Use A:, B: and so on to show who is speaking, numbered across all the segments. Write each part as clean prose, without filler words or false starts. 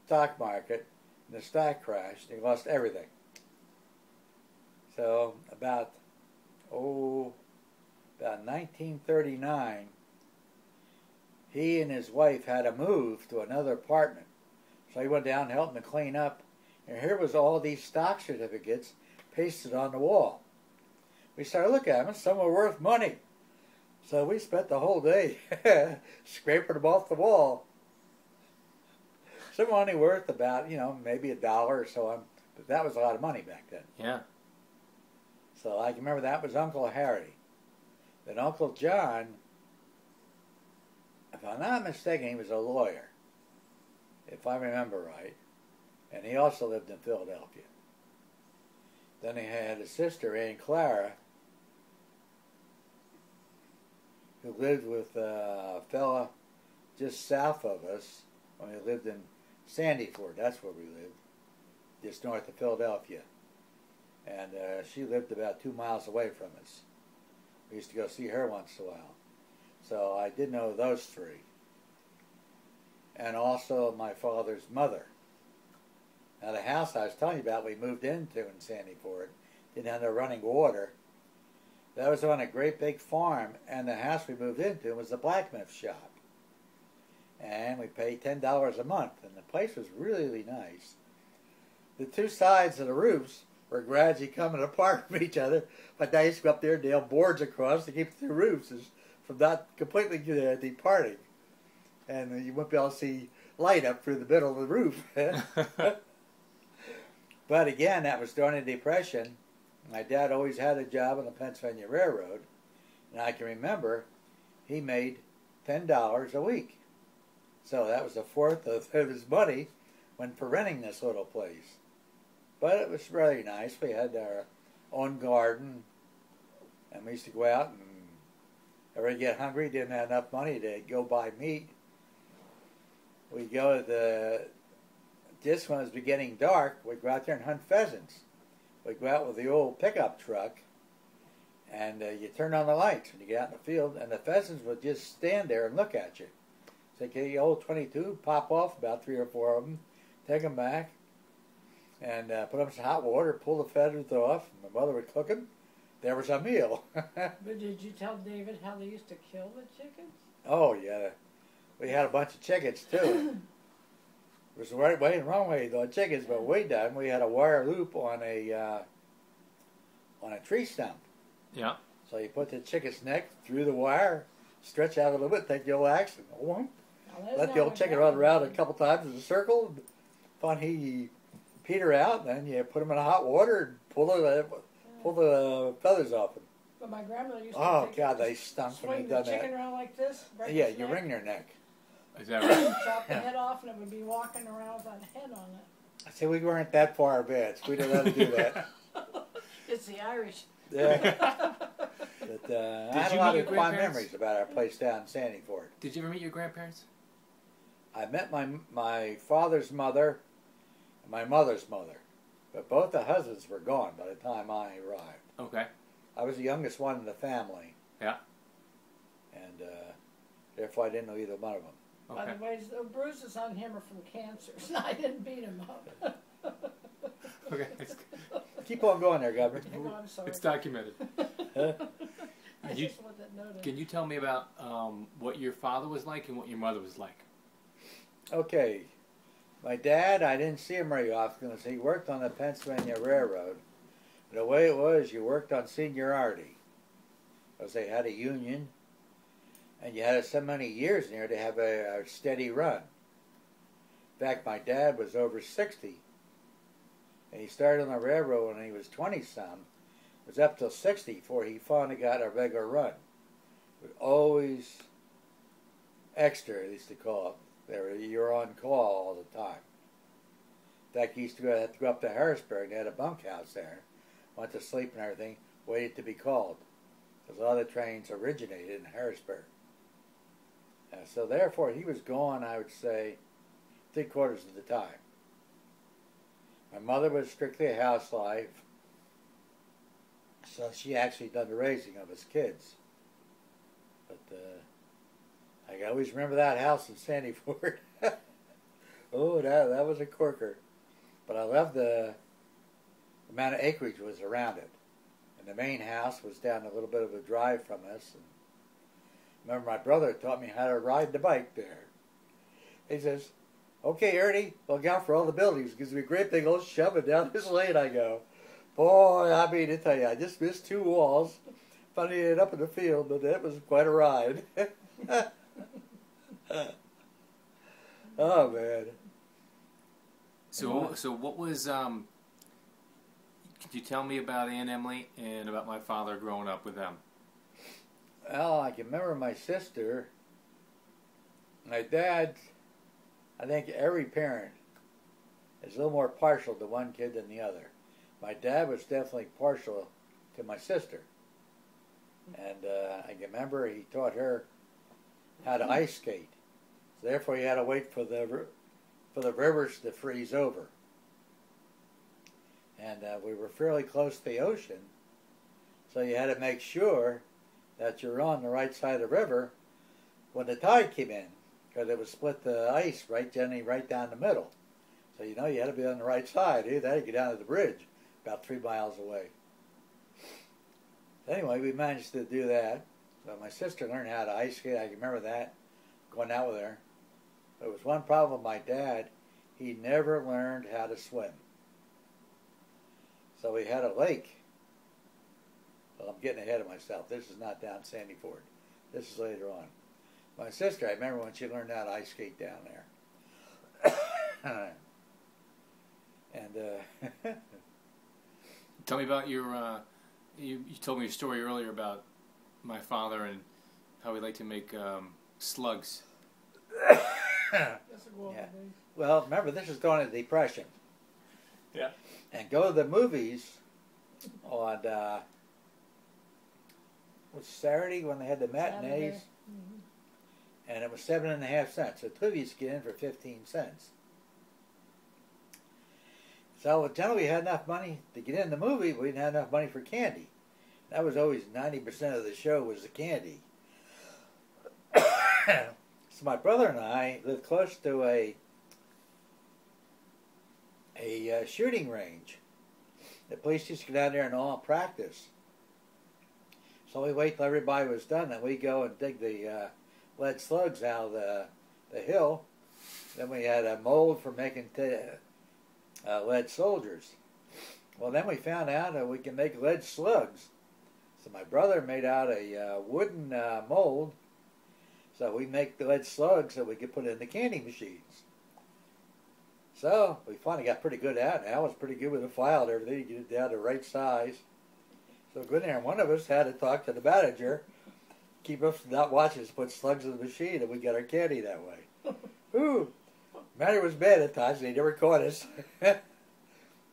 A: stock market, and the stock crashed, and he lost everything. So about 1939, he and his wife had to move to another apartment. So he went down and helped them to clean up. And here was all these stock certificates pasted on the wall. We started looking at them, and some were worth money. So we spent the whole day scraping them off the wall. Some were only worth about, maybe $1 or so. But that was a lot of money back then.
B: Yeah.
A: So I can remember that was Uncle Harry. Then Uncle John, if I'm not mistaken, he was a lawyer, if I remember right. And he also lived in Philadelphia. Then he had a sister, Aunt Clara, who lived with a fella just south of us when we lived in Sandyford. That's where we lived, just north of Philadelphia. And she lived about 2 miles away from us. We used to go see her once in a while. So I did know those three. And also my father's mother. Now the house I was telling you about we moved into in Sandyford didn't have no running water. That was on a great big farm, and the house we moved into was a blacksmith shop. And we paid $10 a month, and the place was really, really nice. The two sides of the roofs were gradually coming apart from each other, but they used to go up there and nail boards across to keep the roofs from not completely departing. And you wouldn't be able to see light up through the middle of the roof. But again, that was during the Depression. My dad always had a job on the Pennsylvania Railroad, and I can remember he made $10 a week. So that was a fourth of his money for renting this little place. But it was really nice. We had our own garden, and we used to go out and everybody get hungry, didn't have enough money to go buy meat. We'd go to just when it was beginning dark, we'd go out there and hunt pheasants. We'd go out with the old pickup truck, and you turn on the lights when you get out in the field, and the pheasants would just stand there and look at you. So you get the old 22, pop off about 3 or 4 of them, take them back, and put them in some hot water, pull the feathers off. My mother would cook them. There was a meal.
C: But did you tell David how they used to kill the chickens?
A: Oh, yeah. We had a bunch of chickens, too. There was the right way and wrong way on chickens, but we done. We had a wire loop on a tree stump.
B: Yeah.
A: So you put the chicken's neck through the wire, stretch out a little bit, take the old axe, and let the old chicken run around a couple times in a circle. Finally, peter out, and then you put them in hot water and pull the feathers off them.
C: But my grandmother used to
A: God, they stunk when
C: swing
A: they
C: the
A: done
C: chicken
A: that.
C: around like this.
A: Yeah, you wring their neck.
B: Is that right?
C: Chop the head off, and it would be walking around with that head on it.
A: See, we weren't that far advanced. We didn't know how to do that.
C: It's the Irish.
A: Yeah. But I had a lot of fond memories about our place down in Sandyford.
B: Did you ever meet your grandparents?
A: I met my father's mother and my mother's mother, but both the husbands were gone by the time I arrived.
B: Okay.
A: I was the youngest one in the family.
B: Yeah.
A: And therefore I didn't know either one of them.
C: Okay. By the way, the bruises on him are from cancer, so I didn't beat him up.
B: Okay.
A: Keep on going there, Governor.
C: I'm sorry.
B: It's documented.
C: Can
B: you tell me about what your father was like and what your mother was like?
A: Okay. My dad, I didn't see him very often because he worked on the Pennsylvania Railroad. The way it was, you worked on seniority because they had a union, and you had so many years in there to have a steady run. In fact, my dad was over 60, and he started on the railroad when he was 20-some. It was up till 60 before he finally got a regular run. It was always extra, they used to call it. You're on call all the time. In fact, he used to have to go up to Harrisburg. They had a bunkhouse there. Went to sleep and everything, waited to be called. Because a lot of the trains originated in Harrisburg. So therefore, he was gone, I would say, 3/4 of the time. My mother was strictly a housewife, so she actually done the raising of his kids. But I always remember that house in Sandyford. Oh, that was a corker. But I loved the amount of acreage was around it. And the main house was down a little bit of a drive from us. And remember, my brother taught me how to ride the bike there. He says, "Okay, Ernie, look out for all the buildings. Gives me a great big old shove it down this lane." I go, boy, I mean to tell you, I just missed 2 walls. Funny it up in the field, but that was quite a ride. Oh man.
B: So what was could you tell me about Aunt Emily and about my father growing up with them?
A: Well, I can remember my sister. My dad, I think every parent is a little more partial to one kid than the other. My dad was definitely partial to my sister. And I can remember he taught her how to ice skate. So therefore you had to wait for the rivers to freeze over. And we were fairly close to the ocean, so you had to make sure that you're on the right side of the river when the tide came in, because it would split the ice generally right down the middle. So you had to be on the right side. Either that or get down to the bridge, about 3 miles away. Anyway, we managed to do that. So my sister learned how to ice skate. I can remember that, going out with her. There was one problem with my dad. He never learned how to swim. So we had a lake. Well, I'm getting ahead of myself. This is not down Sandy Ford. This is later on. My sister, I remember when she learned how to ice skate down there. And
B: Tell me about your. You told me a story earlier about my father and how he liked to make slugs.
A: Yeah. Well, remember, this is during the Depression.
B: Yeah.
A: And go to the movies on was Saturday when they had the matinees, and it was 7.5 cents. So 2 of you get in for 15 cents. So generally we had enough money to get in the movie, but we didn't have enough money for candy. That was always 90% of the show was the candy. So my brother and I lived close to a shooting range. The police used to go down there and all practice. So we wait till everybody was done, and we go and dig the lead slugs out of the hill. Then we had a mold for making lead soldiers. Well, then we found out that we can make lead slugs. So my brother made out a wooden mold, so we make the lead slugs so we could put it in the candy machines. So we finally got pretty good at it. I was pretty good with the file and everything to get it down to the right size. So we go in there, and one of us had to talk to the manager, keep us from not watching us put slugs in the machine, and we got our candy that way. Ooh, manager was bad at times, and he never caught us. But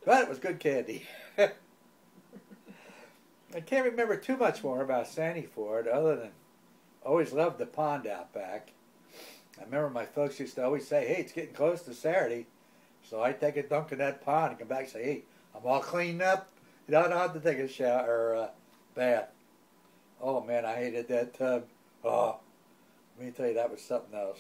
A: it was good candy. I can't remember too much more about Sandy Ford, other than I always loved the pond out back. I remember my folks used to always say, "Hey, it's getting close to Saturday." So I'd take a dunk in that pond and come back and say, "Hey, I'm all cleaned up. You don't have to take a shower or bath." Oh man, I hated that tub. Oh, let me tell you, that was something else.